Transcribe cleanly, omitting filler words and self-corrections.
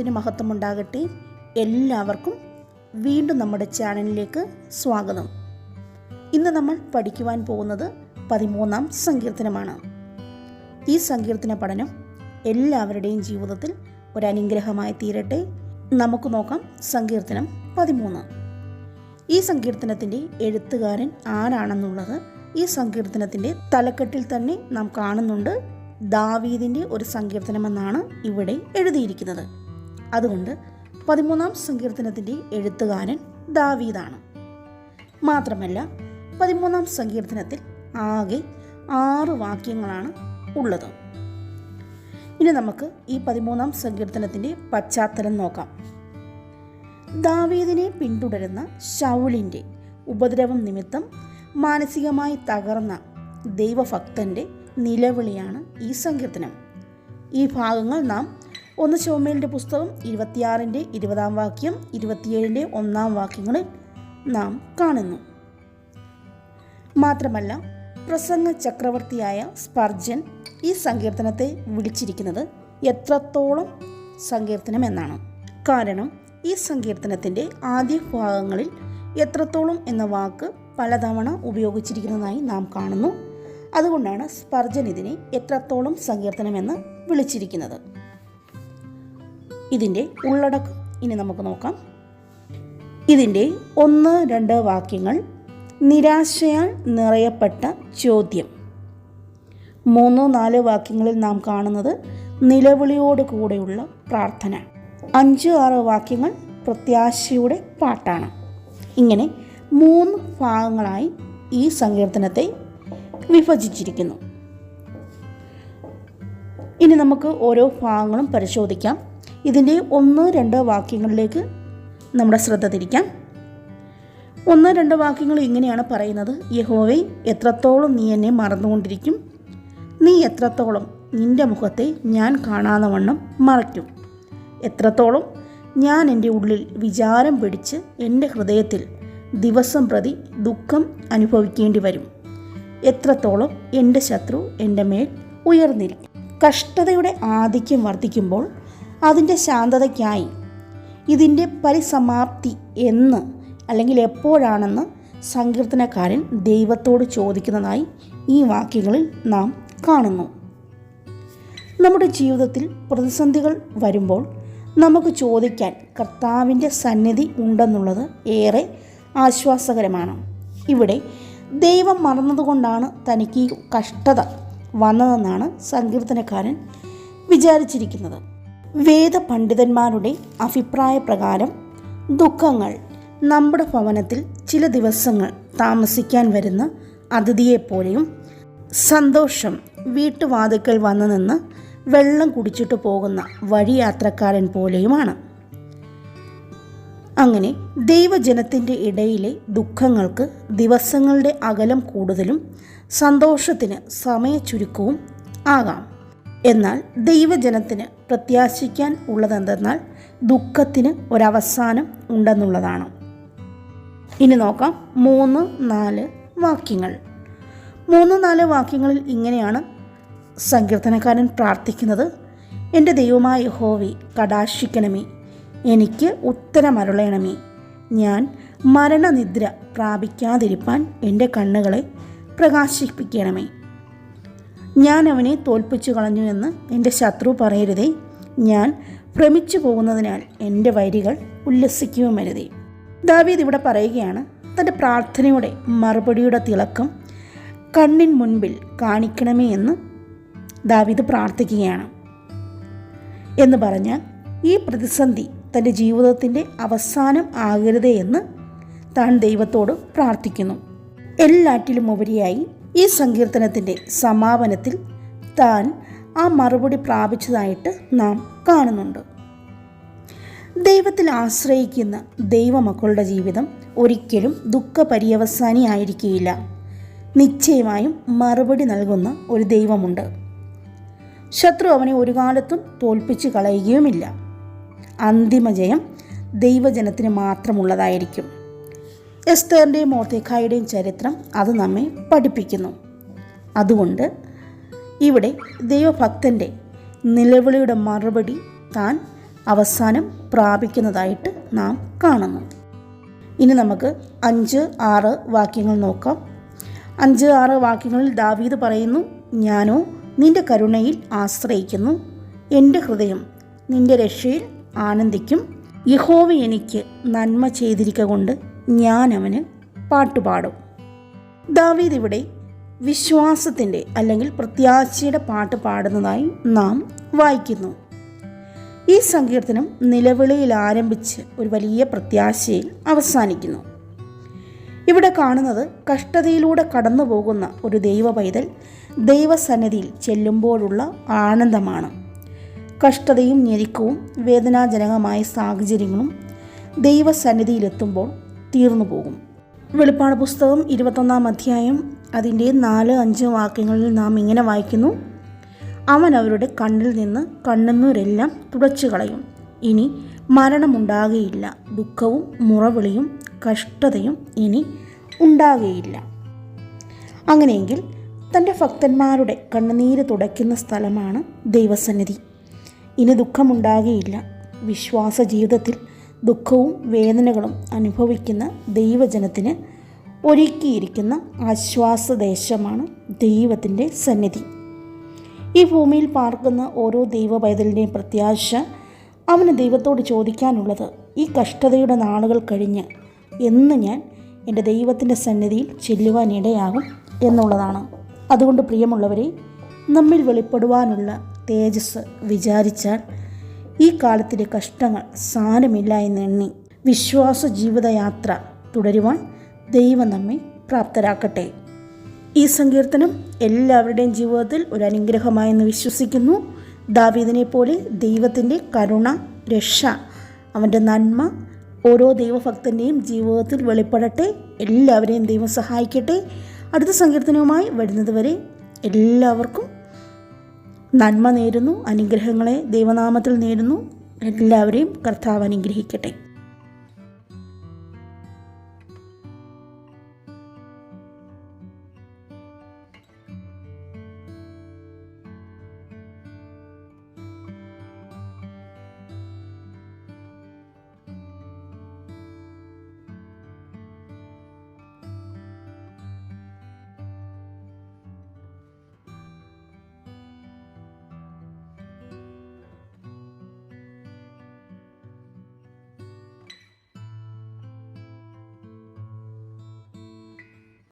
നാമത്തിന് മഹത്വമുണ്ടാകട്ടെ. എല്ലാവർക്കും വീണ്ടും നമ്മുടെ ചാനലിലേക്ക് സ്വാഗതം. ഇന്ന് നമ്മൾ പഠിക്കുവാൻ പോകുന്നത് 13-ാം സങ്കീർത്തനമാണ്. ഈ സങ്കീർത്തന പഠനം എല്ലാവരുടെയും ജീവിതത്തിൽ ഒരനുഗ്രഹമായി തീരട്ടെ. നമുക്ക് നോക്കാം സങ്കീർത്തനം 13. ഈ സങ്കീർത്തനത്തിൻ്റെ എഴുത്തുകാരൻ ആരാണെന്നുള്ളത് ഈ സങ്കീർത്തനത്തിൻ്റെ തലക്കെട്ടിൽ തന്നെ നാം കാണുന്നുണ്ട്. ദാവീദിൻ്റെ ഒരു സങ്കീർത്തനമെന്നാണ് ഇവിടെ എഴുതിയിരിക്കുന്നത്. അതുകൊണ്ട് 13-ാം സങ്കീർത്തനത്തിൻ്റെ എഴുത്തുകാരൻ ദാവീദാണ്. മാത്രമല്ല 13-ാം സങ്കീർത്തനത്തിൽ ആകെ 6 വാക്യങ്ങളാണ് ഉള്ളത്. ഇനി നമുക്ക് ഈ 13-ാം സങ്കീർത്തനത്തിൻ്റെ പശ്ചാത്തലം നോക്കാം. ദാവീദിനെ പിന്തുടരുന്ന ശൗലിൻ്റെ ഉപദ്രവം നിമിത്തം മാനസികമായി തകർന്ന ദൈവഭക്തൻ്റെ നിലവിളിയാണ് ഈ സങ്കീർത്തനം. ഈ ഭാഗങ്ങൾ നാം 1 ശമൂവേലിൻ്റെ പുസ്തകം 26-ന്റെ 20-ാം വാക്യം, 27-ന്റെ 1-ാം വാക്യങ്ങളിൽ നാം കാണുന്നു. മാത്രമല്ല പ്രസംഗ ചക്രവർത്തിയായ സ്പർജൻ ഈ സങ്കീർത്തനത്തെ വിളിച്ചിരിക്കുന്നത് എത്രത്തോളം സങ്കീർത്തനം എന്നാണ്. കാരണം ഈ സങ്കീർത്തനത്തിൻ്റെ ആദ്യ ഭാഗങ്ങളിൽ എത്രത്തോളം എന്ന വാക്ക് പലതവണ ഉപയോഗിച്ചിരിക്കുന്നതായി നാം കാണുന്നു. അതുകൊണ്ടാണ് സ്പർജൻ ഇതിനെ എത്രത്തോളം സങ്കീർത്തനമെന്ന് വിളിച്ചിരിക്കുന്നത്. ഇതിൻ്റെ ഉള്ളടക്കം ഇനി നമുക്ക് നോക്കാം. ഇതിൻ്റെ 1-2 വാക്യങ്ങൾ നിരാശയാൽ നിറയപ്പെട്ട ചോദ്യം. 3-4 വാക്യങ്ങളിൽ നാം കാണുന്നത് നിലവിളിയോട് കൂടെയുള്ള പ്രാർത്ഥന. 5-6 വാക്യങ്ങൾ പ്രത്യാശയുടെ പാട്ടാണ്. ഇങ്ങനെ 3 ഭാഗങ്ങളായി ഈ സങ്കീർത്തനത്തെ വിഭജിച്ചിരിക്കുന്നു. ഇനി നമുക്ക് ഓരോ ഭാഗങ്ങളും പരിശോധിക്കാം. ഇതിൻ്റെ 1-2 വാക്യങ്ങളിലേക്ക് നമ്മുടെ ശ്രദ്ധ തിരിക്കാം. 1-2 വാക്യങ്ങൾ ഇങ്ങനെയാണ് പറയുന്നത്. യഹോവേ, എത്രത്തോളം നീ എന്നെ മറന്നുകൊണ്ടിരിക്കും? നീ എത്രത്തോളം നിൻ്റെ മുഖത്തെ ഞാൻ കാണാതെ വണ്ണം മറയ്ക്കും? എത്രത്തോളം ഞാൻ എൻ്റെ ഉള്ളിൽ വിചാരം പിടിച്ച് എൻ്റെ ഹൃദയത്തിൽ ദിവസം പ്രതി ദുഃഖം അനുഭവിക്കേണ്ടി വരും? എത്രത്തോളം എൻ്റെ ശത്രു എൻ്റെ മേൽ ഉയർന്നിരിക്കും? കഷ്ടതയുടെ ആധിക്യം വർദ്ധിക്കുമ്പോൾ അതിൻ്റെ ശാന്തതയ്ക്കായി ഇതിൻ്റെ പരിസമാപ്തി എന്ന് അല്ലെങ്കിൽ എപ്പോഴാണെന്ന് സങ്കീർത്തനക്കാരൻ ദൈവത്തോട് ചോദിക്കുന്നതായി ഈ വാക്യങ്ങളിൽ നാം കാണുന്നു. നമ്മുടെ ജീവിതത്തിൽ പ്രതിസന്ധികൾ വരുമ്പോൾ നമുക്ക് ചോദിക്കാൻ കർത്താവിൻ്റെ സന്നിധി ഉണ്ടെന്നുള്ളത് ഏറെ ആശ്വാസകരമാണ്. ഇവിടെ ദൈവം മറന്നതുകൊണ്ടാണ് തനിക്ക് ഈ കഷ്ടത വന്നതെന്നാണ് സങ്കീർത്തനക്കാരൻ വിചാരിച്ചിരിക്കുന്നത്. വേദപണ്ഡിതന്മാരുടെ അഭിപ്രായ പ്രകാരം ദുഃഖങ്ങൾ നമ്മുടെ ഭവനത്തിൽ ചില ദിവസങ്ങൾ താമസിക്കാൻ വരുന്ന അതിഥിയെപ്പോലെയും സന്തോഷം വീട്ടുവാതിക്കൽ വന്നു നിന്ന് വെള്ളം കുടിച്ചിട്ട് പോകുന്ന വഴിയാത്രക്കാരൻ പോലെയുമാണ്. അങ്ങനെ ദൈവജനത്തിൻ്റെ ഇടയിലെ ദുഃഖങ്ങൾക്ക് ദിവസങ്ങളുടെ അകലം കൂടുതലും സന്തോഷത്തിന് സമയച്ചുരുക്കവും ആകാം. എന്നാൽ ദൈവജനത്തിന് പ്രത്യാശിക്കാൻ ഉള്ളതെന്തെന്നാൽ ദുഃഖത്തിന് ഒരവസാനം ഉണ്ടെന്നുള്ളതാണ്. ഇനി നോക്കാം 3-4 വാക്യങ്ങൾ. 3-4 വാക്യങ്ങളിൽ ഇങ്ങനെയാണ് സങ്കീർത്തനക്കാരൻ പ്രാർത്ഥിക്കുന്നത്. എൻ്റെ ദൈവമായ യഹോവേ, കടാക്ഷിക്കണമേ, എനിക്ക് ഉത്തരമരുളയണമേ. ഞാൻ മരണനിദ്ര പ്രാപിക്കാതിരിപ്പാൻ എൻ്റെ കണ്ണുകളെ പ്രകാശിപ്പിക്കണമേ. ഞാൻ അവനെ തോൽപ്പിച്ചു കളഞ്ഞു എന്ന് എൻ്റെ ശത്രു പറയരുതേ. ഞാൻ ഭ്രമിച്ചു പോകുന്നതിനാൽ എൻ്റെ വൈരികൾ ഉല്ലസിക്കുകയും വരുതേ. ദാവീദ് ഇവിടെ പറയുകയാണ്, തൻ്റെ പ്രാർത്ഥനയുടെ മറുപടിയുടെ തിളക്കം കണ്ണിൻ മുൻപിൽ കാണിക്കണമേ എന്ന് ദാവീദ് പ്രാർത്ഥിക്കുകയാണ്. എന്ന് പറഞ്ഞാൽ ഈ പ്രതിസന്ധി തൻ്റെ ജീവിതത്തിൻ്റെ അവസാനം ആകരുതേ എന്ന് താൻ ദൈവത്തോട് പ്രാർത്ഥിക്കുന്നു. എല്ലാറ്റിലും ഉപരിയായി ഈ സങ്കീർത്തനത്തിൻ്റെ സമാപനത്തിൽ താൻ ആ മറുപടി പ്രാപിച്ചതായിട്ട് നാം കാണുന്നുണ്ട്. ദൈവത്തിൽ ആശ്രയിക്കുന്ന ദൈവമക്കളുടെ ജീവിതം ഒരിക്കലും ദുഃഖപര്യവസാനിയായിരിക്കുകയില്ല. നിശ്ചയമായും മറുപടി നൽകുന്ന ഒരു ദൈവമുണ്ട്. ശത്രു അവനെ ഒരു കാലത്തും തോൽപ്പിച്ച് കളയുകയുമില്ല. അന്തിമ ജയം ദൈവജനത്തിന് മാത്രമുള്ളതായിരിക്കും. എസ്തേറിൻ്റെയും മൊർദെഖായിയുടെയും ചരിത്രം അത് നമ്മെ പഠിപ്പിക്കുന്നു. അതുകൊണ്ട് ഇവിടെ ദൈവഭക്തൻ്റെ നിലവിളിയുടെ മറുപടി താൻ അവസാനം പ്രാപിക്കുന്നതായിട്ട് നാം കാണുന്നു. ഇനി നമുക്ക് 5-6 വാക്യങ്ങൾ നോക്കാം. 5-6 വാക്യങ്ങളിൽ ദാവീദ് പറയുന്നു, ഞാനോ നിൻ്റെ കരുണയിൽ ആശ്രയിക്കുന്നു, എൻ്റെ ഹൃദയം നിൻ്റെ രക്ഷയിൽ ആനന്ദിക്കും. യഹോവ എനിക്ക് നന്മ ചെയ്തിരിക്കൊണ്ട് ഞാൻ അവന് പാട്ടുപാടും. ദാവീദ് ഇവിടെ വിശ്വാസത്തിൻ്റെ അല്ലെങ്കിൽ പ്രത്യാശയുടെ പാട്ട് പാടുന്നതായി നാം വായിക്കുന്നു. ഈ സങ്കീർത്തനം നിലവിളിയിൽ ആരംഭിച്ച് ഒരു വലിയ പ്രത്യാശയിൽ അവസാനിക്കുന്നു. ഇവിടെ കാണുന്നത് കഷ്ടതയിലൂടെ കടന്നു പോകുന്ന ഒരു ദൈവ പൈതൽ ദൈവസന്നിധിയിൽ ചെല്ലുമ്പോഴുള്ള ആനന്ദമാണ്. കഷ്ടതയും ഞെരുക്കവും വേദനാജനകമായ സാഹചര്യങ്ങളും ദൈവസന്നിധിയിലെത്തുമ്പോൾ തീർന്നു പോകും. വെളിപ്പാട് പുസ്തകം 21-ാം അധ്യായം അതിൻ്റെ 4-5 വാക്യങ്ങളിൽ നാം ഇങ്ങനെ വായിക്കുന്നു, അവൻ അവരുടെ കണ്ണിൽ നിന്ന് കണ്ണുനീരെല്ലാം തുടച്ചു കളയും. ഇനി മരണമുണ്ടാകുകയില്ല, ദുഃഖവും മുറവിളിയും കഷ്ടതയും ഇനി ഉണ്ടാകുകയില്ല. അങ്ങനെയെങ്കിൽ തൻ്റെ ഭക്തന്മാരുടെ കണ്ണുനീര് തുടയ്ക്കുന്ന സ്ഥലമാണ് ദൈവസന്നിധി. ഇനി ദുഃഖമുണ്ടാകുകയില്ല. വിശ്വാസ ജീവിതത്തിൽ ദുഃഖവും വേദനകളും അനുഭവിക്കുന്ന ദൈവജനത്തിന് ഒരുക്കിയിരിക്കുന്ന ആശ്വാസദേശമാണ് ദൈവത്തിൻ്റെ സന്നിധി. ഈ ഭൂമിയിൽ പാർക്കുന്ന ഓരോ ദൈവ പൈതലിൻ്റെയും പ്രത്യാശ അവന് ദൈവത്തോട് ചോദിക്കാനുള്ളത്, ഈ കഷ്ടതയുടെ നാളുകൾ കഴിഞ്ഞ് എന്ന് ഞാൻ എൻ്റെ ദൈവത്തിൻ്റെ സന്നിധിയിൽ ചെല്ലുവാനിടയാകും എന്നുള്ളതാണ്. അതുകൊണ്ട് പ്രിയമുള്ളവരെ, നമ്മിൽ വെളിപ്പെടുവാനുള്ള തേജസ് വിചാരിച്ചാൽ ഈ കാലത്തിലെ കഷ്ടങ്ങൾ സാരമില്ല എന്നെണ്ണി വിശ്വാസ ജീവിതയാത്ര തുടരുവാൻ ദൈവം നമ്മെ പ്രാപ്തരാക്കട്ടെ. ഈ സങ്കീർത്തനം എല്ലാവരുടെയും ജീവിതത്തിൽ ഒരു അനുഗ്രഹമായെന്ന് വിശ്വസിക്കുന്നു. ദാവീദിനെ പോലെ ദൈവത്തിൻ്റെ കരുണ, രക്ഷ, അവൻ്റെ നന്മ ഓരോ ദൈവഭക്തൻ്റെയും ജീവിതത്തിൽ വെളിപ്പെടട്ടെ. എല്ലാവരെയും ദൈവം സഹായിക്കട്ടെ. അടുത്ത സങ്കീർത്തനവുമായി വരുന്നത് വരെ എല്ലാവർക്കും നന്മ നേരുന്നു, അനുഗ്രഹങ്ങളെ ദൈവനാമത്തിൽ നേരുന്നു. എല്ലാവരെയും കർത്താവ് അനുഗ്രഹിക്കട്ടെ.